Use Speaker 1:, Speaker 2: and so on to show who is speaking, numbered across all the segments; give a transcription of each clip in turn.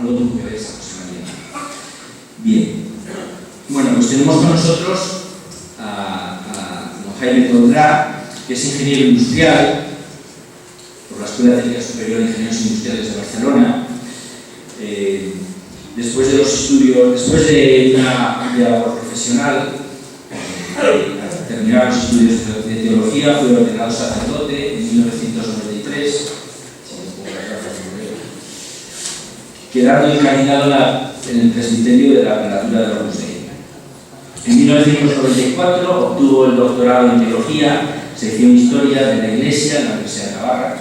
Speaker 1: Armando Duque de San José María. Bien, bueno, pues tenemos con nosotros a don Jaime Tondrá, que es ingeniero industrial por la Escuela Técnica Superior de Ingenieros Industriales de Barcelona. Después de una amplia labor profesional, al terminar los estudios de teología, fue ordenado sacerdote en 1993, quedando encaminado en el presbiterio de la prelatura de Opus Dei. En 1994 obtuvo el doctorado en teología, sección Historia de la Iglesia en la Universidad de Navarra,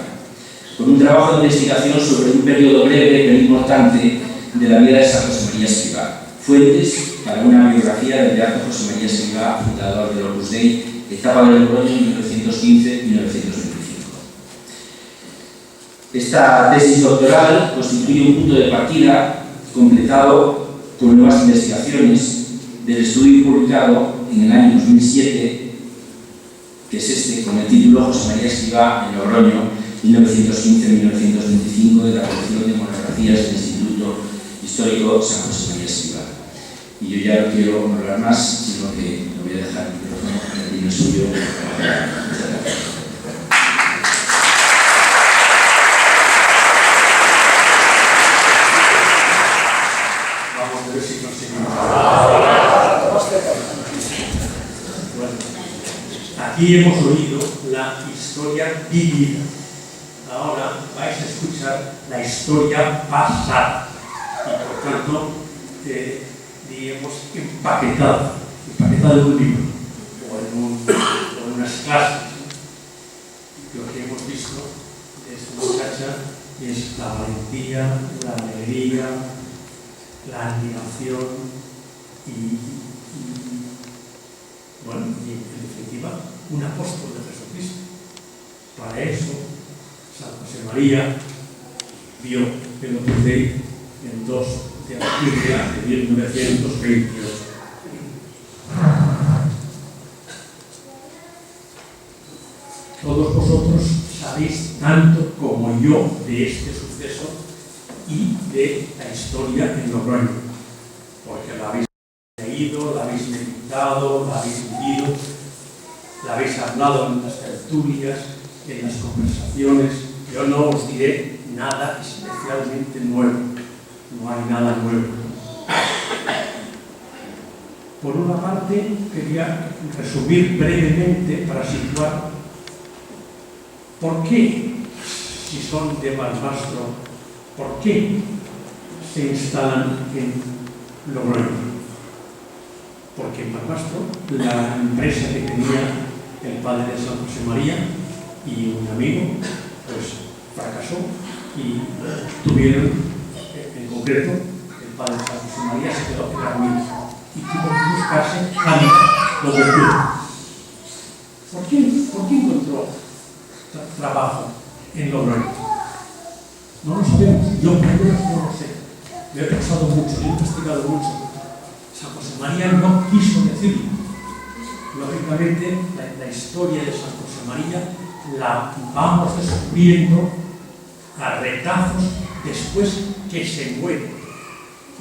Speaker 1: con un trabajo de investigación sobre un periodo breve pero importante de la vida de San José María Escrivá. Fuentes para una biografía del beato José María Escrivá, fundador del Opus Dei, etapa de Logroño 1915-1925. Esta tesis doctoral constituye un punto de partida completado con nuevas investigaciones del estudio publicado en el año 2007, que es este, con el título José María Escrivá en Logroño 1915-1925, de la colección de monografías del Instituto Histórico San José María Escrivá. Y yo ya no quiero hablar más, sino que lo voy a dejar el micrófono en el suyo. Muchas gracias.
Speaker 2: Vamos a ver si conseguimos. Bueno, aquí hemos oído la historia vivida. Ahora vais a escuchar la historia pasada. Y por tanto, digamos, empaquetada en un libro o en unas clases. Lo que hemos visto de esta muchacha es la valentía, la alegría, la admiración y bueno, y en definitiva, un apóstol de Jesucristo. Para eso, San José María vio el Opus Dei el 2 de octubre de 1928. Todos vosotros sabéis tanto como yo de este suceso y de la historia en Logroño, porque la habéis leído, la habéis meditado, la habéis vivido, la habéis hablado en las tertulias, en las conversaciones. Yo no os diré nada especialmente nuevo, no hay nada nuevo. Por una parte, quería resumir brevemente para situar por qué, si son de Barbastro, por qué se instalan en Logroño. Porque en Barbastro, la empresa que tenía el padre de San José María y un amigo, pues fracasó y tuvieron, en concreto, el padre de San José María se quedó en la ruina y tuvo que buscarse donde pudo. ¿Por qué encontró trabajo en Logroño? No lo sabemos, yo primero no lo sé. Lo he pensado mucho, lo he investigado mucho. San José María no quiso decirlo. Lógicamente, la historia de San José María la vamos descubriendo a retazos después que se muere.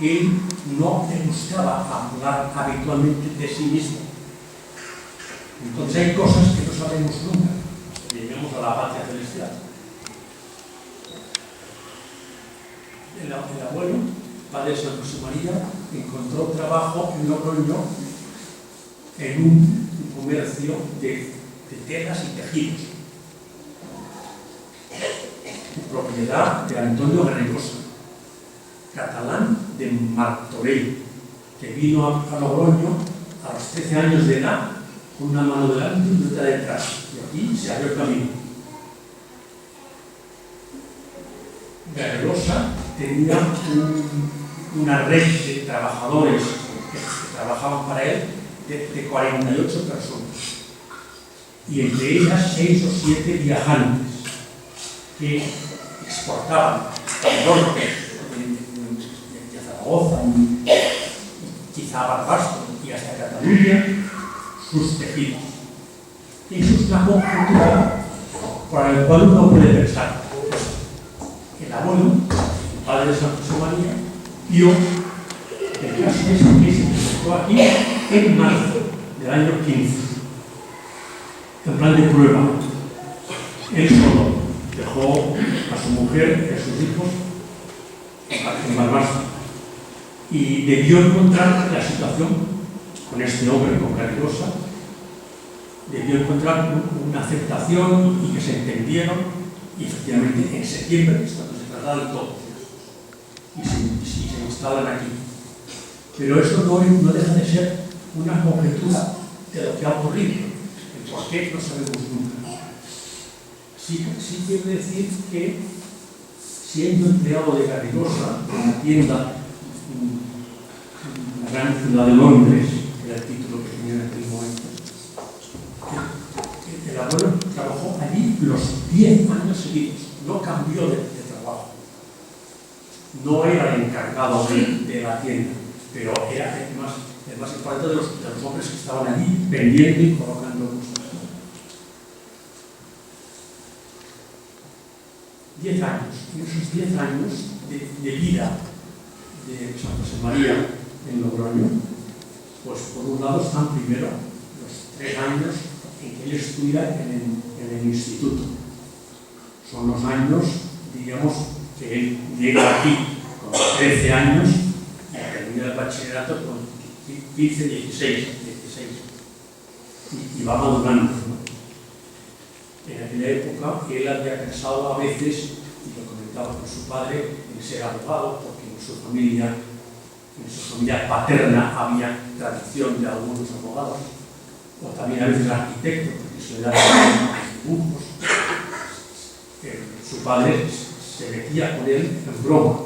Speaker 2: Él no le gustaba hablar habitualmente de sí mismo. Entonces hay cosas que no sabemos nunca. Lleguemos a la patria celestial. El abuelo, padre de San José María, encontró trabajo en Logroño en un comercio de telas y tejidos, propiedad de Antonio Garrigosa, catalán de Martorell, que vino a Logroño a los 13 años de edad con una mano delante y otra detrás, y aquí se abrió el camino. Garrigosa tenía una red de trabajadores que trabajaban para él de 48 personas, y entre ellas 6 o 7 viajantes que exportaban del norte, de Zaragoza y quizá Barbastro y hasta Cataluña, sus tejidos. Y eso es una conjetura para el cual uno puede pensar. El abuelo, el padre de San José María, vio el caso que se presentó aquí en marzo del año 15, en plan de prueba. Él solo dejó a su mujer y a sus hijos en Barbastro y debió encontrar la situación con este hombre, con Carrigosa, debió encontrar una aceptación y que se entendieron, y efectivamente en septiembre es cuando se trasladan todos y se instalan aquí. Pero eso no deja de ser una conjetura de lo que ha ocurrido. El por qué no sabemos nunca. Sí quiero decir que, siendo empleado de Carrigosa en una tienda en la gran ciudad de Londres, que era el título que tenía en aquel momento, el abuelo trabajó allí los 10 años seguidos, no cambió de trabajo. No era el encargado de la tienda, pero era el más importante de los hombres que estaban allí vendiendo y colocando cosas. 10 años, y esos 10 años de vida de San José María en Logroño, pues por un lado están primero los 3 años en que él estudia en el instituto. Son los años, digamos, que él llega aquí con 13 años y termina el bachillerato con 15, 16, y va madurando, ¿no? En aquella época él había pensado a veces, y lo comentaba con su padre, en ser abogado, porque en su familia paterna había tradición de algunos abogados, o también a veces arquitecto, porque se le daban dibujos. Su padre se metía con él en broma.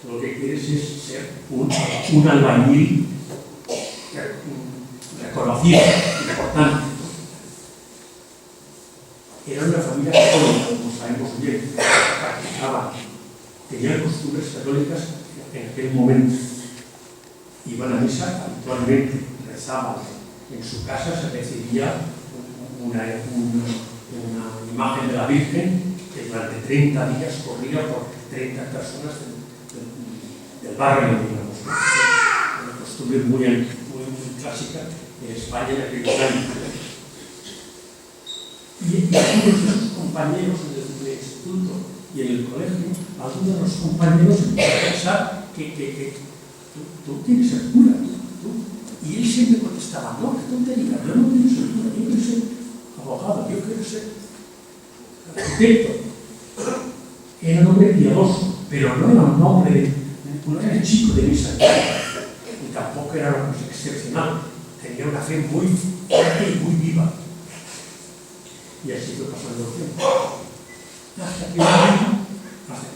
Speaker 2: Tú lo que quieres es ser un albañil reconocido, importante. Era una familia católica, como sabemos bien, practicaban, tenían costumbres católicas en aquel momento. Iban a misa habitualmente, rezaban. En su casa se recibía una imagen de la Virgen que durante 30 días corría por 30 personas del barrio, digamos. Una costumbre muy clásica en España en aquellos años. Y algunos de sus compañeros en el instituto y en el colegio, algunos de los compañeros empezaron a pensar que tú tienes el cura, y él siempre contestaba: no, qué tontería, yo no quiero ser cura, yo quiero ser abogado, yo quiero ser arquitecto. Era un hombre piadoso, pero no era un hombre, no era el chico de misa, y tampoco era una cosa excepcional. Tenía una fe muy fuerte y muy viva. Y así fue pasando el tiempo. Hasta que un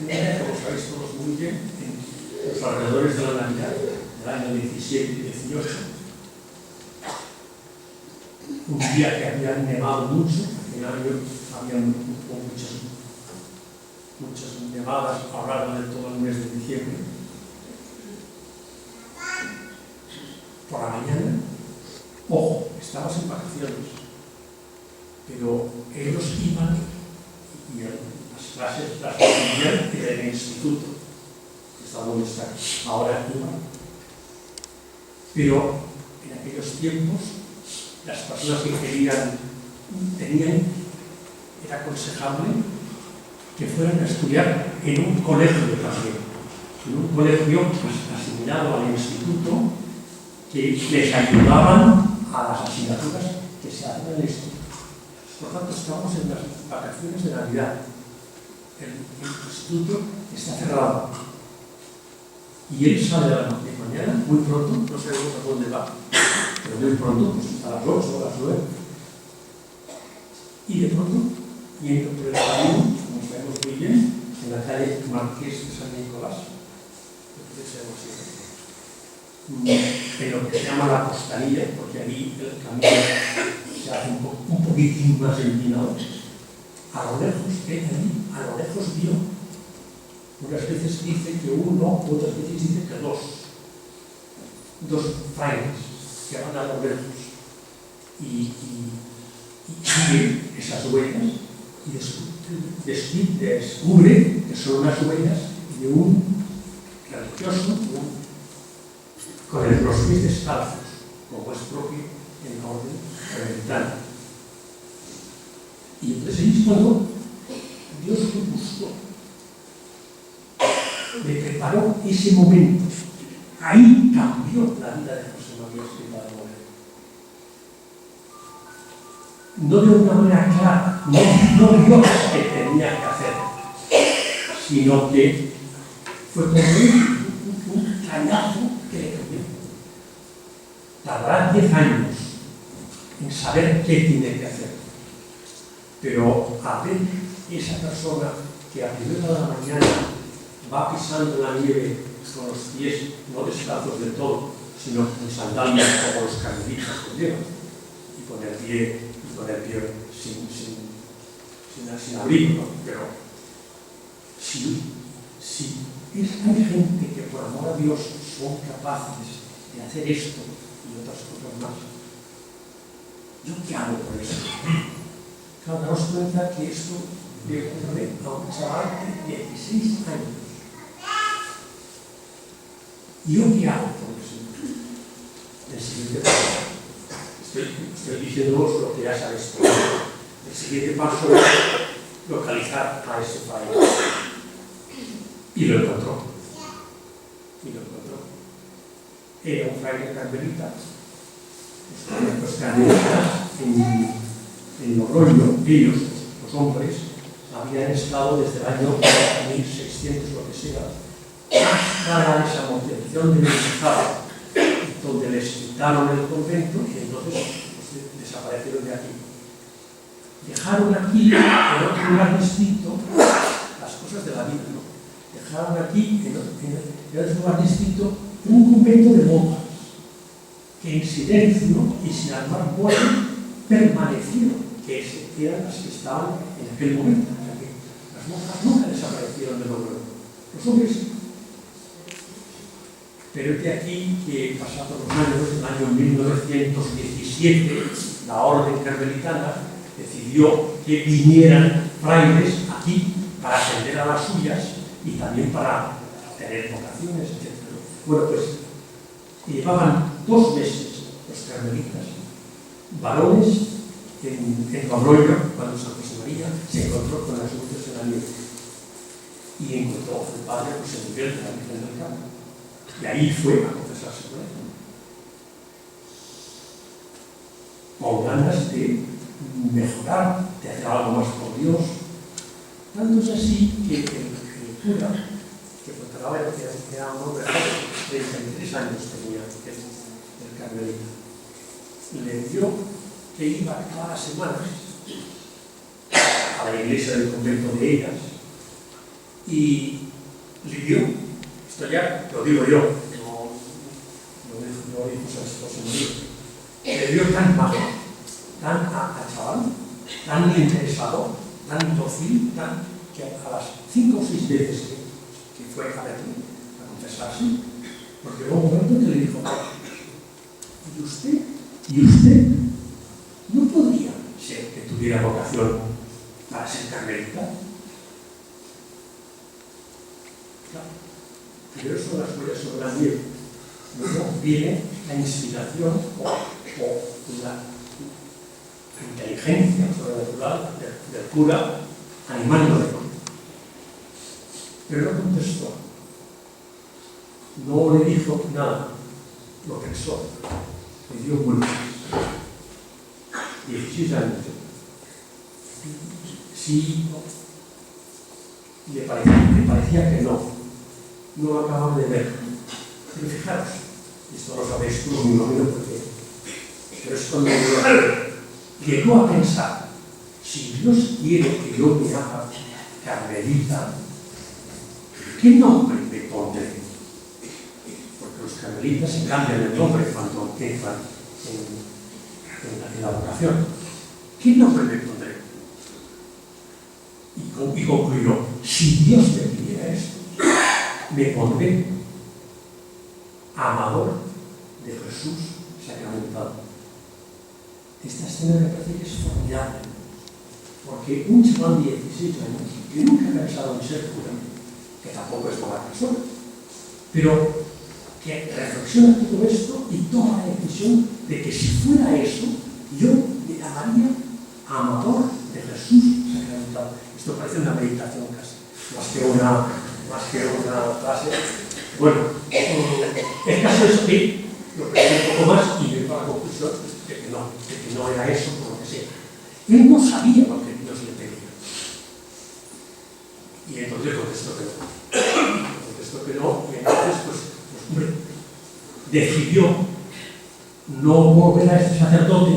Speaker 2: día, como sabéis todos muy bien, en los alrededores de la Navidad, del año 17 y 18, un día que había nevado mucho, aquel año había muchas nevadas a lo largo de todo el mes de diciembre. Por la mañana, ojo, estabas en vacaciones, pero ellos iban y las clases las recibían en el instituto, que está donde está ahora iban. Pero en aquellos tiempos, las personas que era aconsejable que fueran a estudiar en un colegio también, en un colegio asimilado al instituto, que les ayudaban a las asignaturas que se hacen en el instituto. Por tanto, estamos en las vacaciones de Navidad. El instituto está cerrado. Y él sale de mañana, muy pronto, no sabemos a dónde va, pero muy pronto, pues a las 8 o a las 9. Y de pronto, yendo por el camino, como sabemos muy bien, en la calle Marqués de San Nicolás, en lo que se llama la Costanilla, porque allí el camino se hace un poquitín más empinado. A lo lejos vio, unas veces dice que uno, otras veces dice que dos frailes que van a lo lejos y siguen esas huellas y descubre que son unas huellas de un religioso, con los pies descalzos, como es propio en la orden carmelitana. Y entonces ahí es cuando Dios lo buscó, le preparó ese momento. Ahí cambió la vida de José María Escrivá de Moreno. No de una manera clara, no Dios que tenía que hacer, sino que fue como un cañazo que le cambió. Tardará 10 años en saber qué tiene que hacer. Pero a ver esa persona que a primera de la mañana va pisando la nieve con los pies no descalzos del todo, sino con sandalias como los carmelitas que llevan, y con el pie sin abrigo, ¿no? Pero si hay gente que por amor a Dios son capaces de hacer esto y otras cosas más, ¿yo qué hago por eso? Claro, daros cuenta que esto le ocurre a un chaval de 16 años. ¿Y yo qué hago por eso? El siguiente paso. Estoy diciéndoos lo que ya sabéis. El siguiente paso es localizar a ese fraile. Y lo encontró. Era un fraile carmelita. Los carmelitas en Logroño, ellos, los hombres, habían estado desde el año 1600, lo que sea, hasta la desamortización de Mendizábal, donde les quitaron el convento y entonces desaparecieron de aquí. Dejaron aquí, en otro lugar distinto, las cosas de la vida, ¿no? Dejaron aquí, en otro lugar distinto, un convento de monjas, que en silencio y sin armar vuelo permanecieron, que eran las que estaban en aquel momento. O sea que las monjas nunca desaparecieron de Logroño. Los hombres sí. Pero es de aquí que, pasados los años, en el año 1917, la orden carmelitana decidió que vinieran frailes aquí para atender a las suyas y también para tener vocaciones, etc. Bueno, pues llevaban 2 meses los carmelitas, varones, en Logroño, cuando San José María se encontró con las luces de la nieve y encontró al padre José Miguel de la Virgen del Carmen. Y ahí fue a confesarse con él, con ganas de mejorar, de hacer algo más por Dios. Tanto es así que el cura, que contaba que era un hombre de 33 años tenía el carmelita, le dio que iba cada semana a la iglesia del convento de ellas y le dio, esto ya lo digo yo, no dijo San José María, le dio tan majo, tan a chaval, tan interesado, tan dócil, que a las 5 o 6 veces que fue a verle, a confesarse, porque hubo un momento que le dijo, ¿y usted no podría ser que tuviera vocación para ser carmelita? Claro, pero eso las huellas sobre la nieve. Luego viene la inspiración o la inteligencia sobrenatural del cura animándole. Pero no contestó, no le dijo nada, lo pensó, le dio vueltas. 16 años. Sí, le parecía que no lo acababan de ver. Pero fijaros, esto lo sabéis tú, me imagino, porque pero es cuando llegó a pensar, si Dios quiere que yo me haga carmelita, ¿qué nombre me pondré? Porque los carmelitas se cambian el nombre cuando entran en la vocación. ¿Qué nombre me pondré? Y concluyó, si Dios me pidiera esto, me pondré amador de Jesús sacramentado. Esta escena me parece que es formidable, porque un chaval de 16 años que nunca ha pensado en ser cura, que tampoco es buena persona, pero que reflexiona todo esto y toma la decisión de que si fuera eso, yo le llamaría amador de Jesús sacramentado. Esto parece una meditación casi, más que una clase. Bueno, el caso es que lo pensé un poco más y llego a la conclusión de que no era eso, por lo que sea. Él no sabía lo que Dios le pedía. Y entonces contestó que no. Y entonces, pues hombre, decidió no volver a este sacerdote,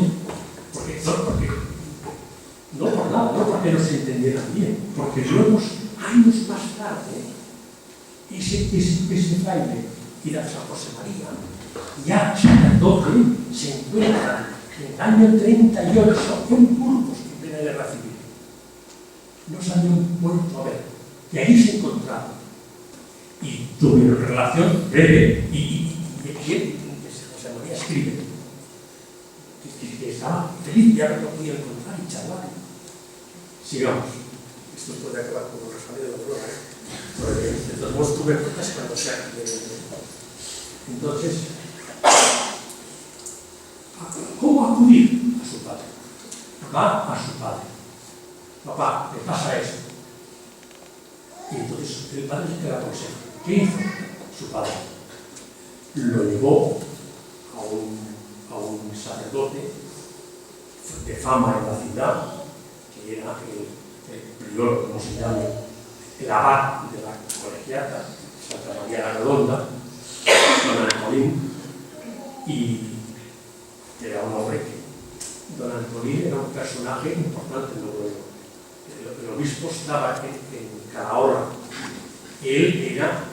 Speaker 2: no por nada, no porque no se entendieran bien, porque luego, años más tarde, ese fraile y la San José María, ya sacerdote, se encuentran en el año 38 en Burgos, en plena guerra civil. No se habían vuelto a ver, y ahí se encontraron. Y tuvieron relación breve, y José María escribe que estaba feliz de haberlo podido encontrar y charlar. Sigamos. Esto puede acabar como un resfaleo de la broma, porque de todos modos tuve cuentas cuando sea. Entonces, ¿cómo acudir a su padre? Va a su padre. Papá, ¿qué pasa esto? Y entonces el padre se queda consejo. ¿Qué hizo su padre? Lo llevó a un sacerdote de fama en la ciudad, que era el prior, como se llama, el abad de la colegiata, Santa María la Redonda, don Antolín, y era un hombre que don Antolín era un personaje importante en Logroño. El obispo estaba en Calahorra. Él era,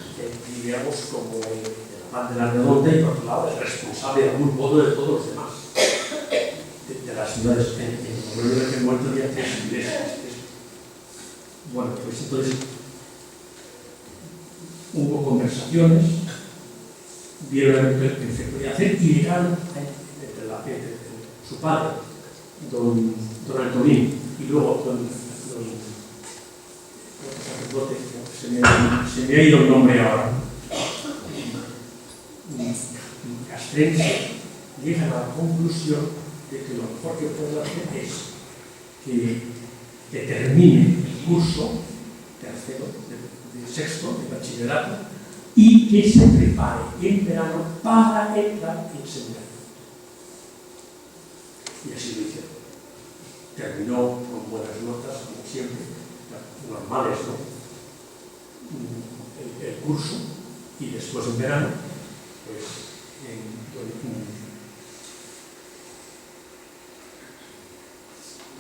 Speaker 2: diríamos, como el abad de la Redonda y por otro lado el responsable de algún modo de todos los demás. De las ciudades en Logroño que muerto había 3 iglesias. Bueno, pues entonces hubo conversaciones, vieron lo que se podía hacer y llegaron entre su padre, don Antolín, y luego otro sacerdote, se me ha ido el nombre ahora, castrense, llegan a la conclusión de que lo mejor que pueden hacer es que termine el curso tercero, de sexto, de bachillerato, y que se prepare en verano para entrar en seminario. Y así lo hicieron. Terminó con buenas notas, como siempre, normales, ¿no? El curso, y después en verano, pues,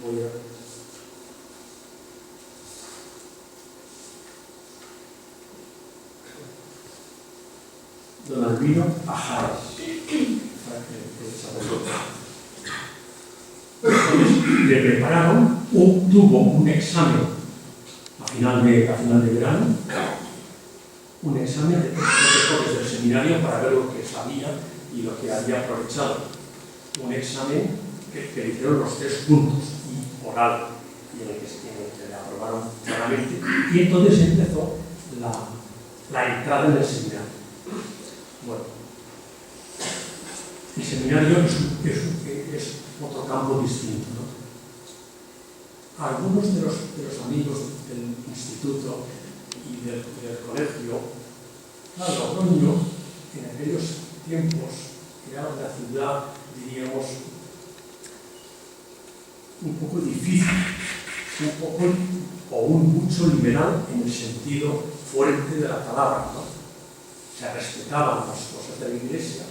Speaker 2: voy a... Don Albino Pajares, el sacerdote. Entonces le prepararon, tuvo un examen a final de verano, un examen de profesores del seminario para ver lo que sabía y lo que había aprovechado. Un examen que le hicieron los 3 puntos y oral, y en el que le aprobaron claramente, y entonces empezó la entrada en el seminario. Bueno, el seminario es otro campo distinto, ¿no? Algunos de los amigos del instituto y del colegio, claro, Logroño, en aquellos tiempos, era una ciudad, diríamos, un poco difícil, mucho liberal en el sentido fuerte de la palabra, ¿no? Se respetaban las cosas de la Iglesia,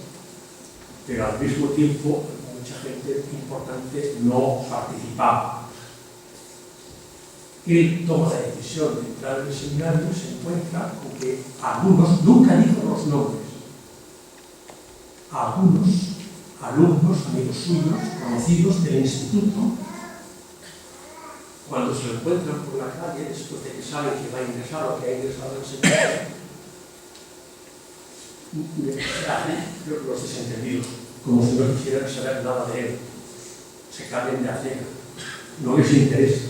Speaker 2: pero al mismo tiempo mucha gente importante no participaba. Él toma la decisión de entrar en el seminario y se encuentra con que algunos, nunca dijo los nombres, algunos alumnos, amigos suyos, conocidos del instituto, cuando se lo encuentran por la calle, después de que saben que va a ingresar o que ha ingresado en el seminario, los desentendidos, como si no quisieran saber nada de él, se cambian de acera, no les interesa,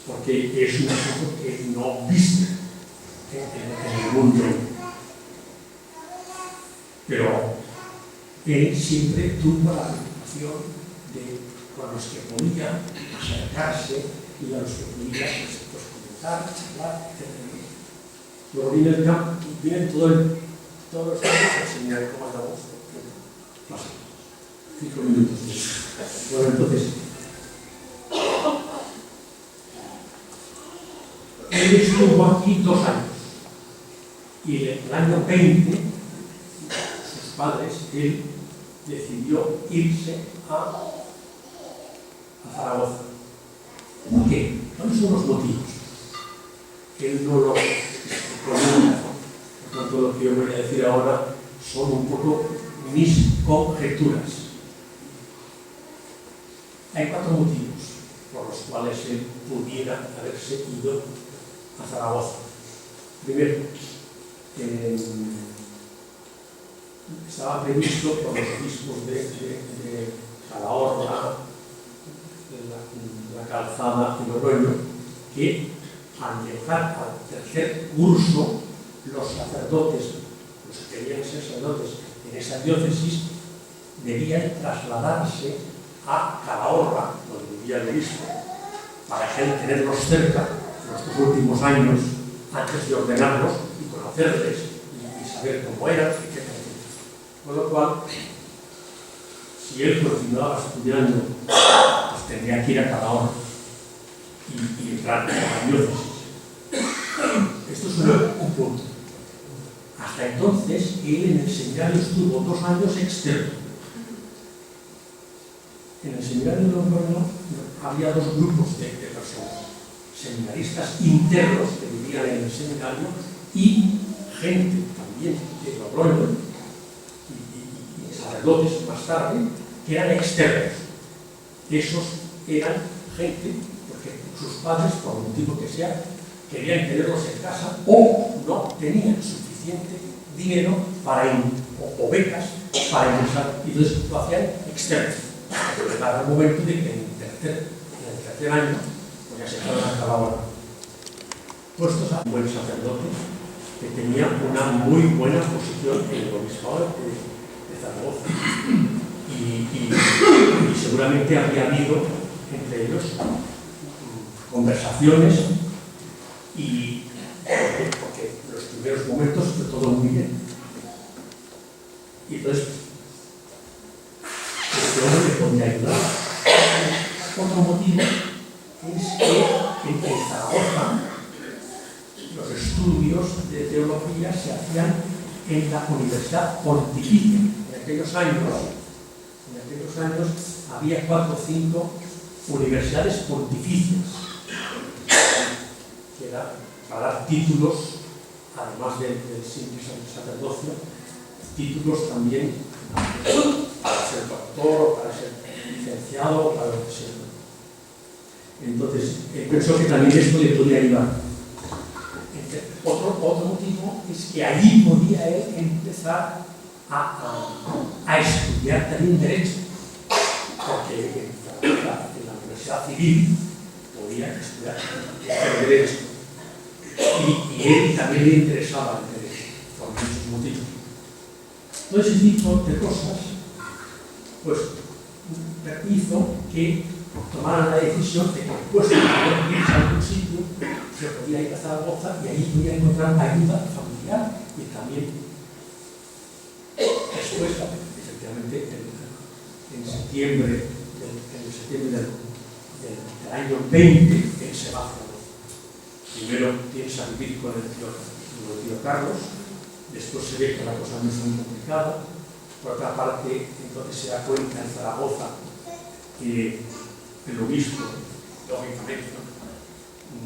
Speaker 2: porque es un asunto que no viste en el mundo Pero él siempre tuvo la preocupación de, con los que podía, acercarse y a los que podía pues, comentar, charlar, etc. Luego viene todos los años a enseñar cómo andamos. Pasa 5 minutos. Bueno, entonces, él estuvo aquí 2 años. Y en el año 20, sus padres, él decidió irse a Zaragoza. ¿Por qué? ¿Cuáles son los motivos? Él no lo comenta. Por tanto, lo que yo voy a decir ahora son un poco mis conjeturas. Hay 4 motivos por los cuales él pudiera haberse ido a Zaragoza. Primero, estaba previsto por los obispos de Calahorra, la Calzada y Logroño, que al llegar al 3er curso, los sacerdotes, los que querían ser sacerdotes en esa diócesis, debían trasladarse a Calahorra, donde vivía el obispo, para tenerlos cerca en los 2 últimos años, antes de ordenarlos y conocerles y saber cómo eran, etc. Con lo cual, si él continuaba estudiando, pues tendría que ir a Calahorra y entrar en la diócesis. Esto es un punto. Hasta entonces, él en el seminario estuvo 2 años externo. En el seminario de Logroño había 2 grupos de personas: seminaristas internos que vivían en el seminario y gente también de Logroño y sacerdotes más tarde que eran externos. Esos eran gente porque sus padres, por el motivo que sea, querían tenerlos en casa o no tenían suficiente dinero para o becas para ingresar, y entonces lo hacían externos. Pero llegaba el momento de que en el tercer año pues ya se fueron a Calahorra, puestos a un buen sacerdote que tenía una muy buena posición en el obispado de Zaragoza, y seguramente habría habido entre ellos conversaciones, y porque en los primeros momentos fue todo muy bien. Y entonces este hombre le podría ayudar. Otro motivo es que en Zaragoza los estudios de teología se hacían en la Universidad Pontificia. En aquellos años había 4 o 5 universidades pontificias, que era para dar títulos, además del simple sacerdocio, títulos también para ser doctor, para ser licenciado, para lo que sea. Entonces, pensó que también esto le podía ayudar. Otro motivo es que allí podía él empezar a estudiar también Derecho, porque en la Universidad Civil podía estudiar Derecho, y él también le interesaba el Derecho, por muchos motivos. Todo ese tipo de cosas pues hizo que tomaran la decisión de que, puesto que podía irse a algún sitio, se podía ir a Zaragoza y ahí podía encontrar ayuda familiar, y también después, efectivamente, en septiembre del año 20, él se va a Zaragoza. Primero piensa vivir con el tío Carlos, después se ve que la cosa no es muy complicada. Por otra parte, entonces se da cuenta en Zaragoza que el obispo, lógicamente,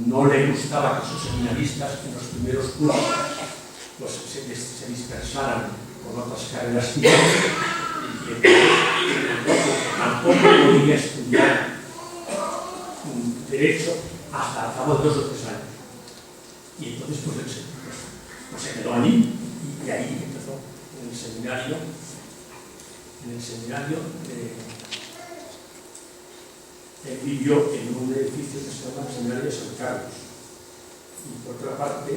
Speaker 2: no le gustaba que sus seminaristas en los primeros cursos pues, se dispersaran con otras carreras civiles, y entonces tampoco podía estudiar Derecho hasta al cabo de 2 o 3 años. Y entonces pues se quedó allí, y ahí empezó en el seminario él vivió en un edificio que se llama el Seminario de San Carlos. Y por otra parte,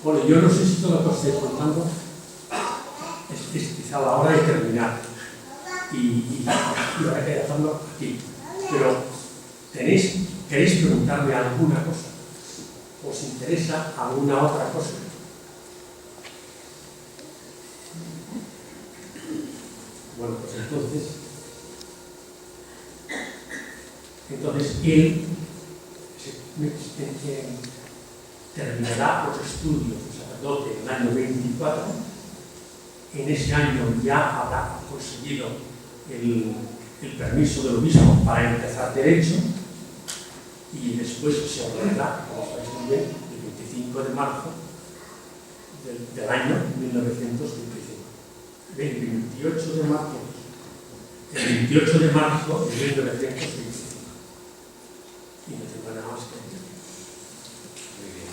Speaker 2: bueno, yo no sé si todo lo que os estoy contando es quizá la hora de terminar y dejarlo aquí. Pero ¿queréis preguntarme alguna cosa? ¿Os interesa alguna otra cosa? Bueno, pues entonces él terminará los estudios de sacerdote en el año 24. En ese año ya habrá conseguido el permiso del obispo para empezar derecho y después se ordenará, como sabéis muy bien, el 25 de marzo del año 1925. El 28 de marzo de 1925. Y no tengo nada más que decir.
Speaker 3: Muy bien.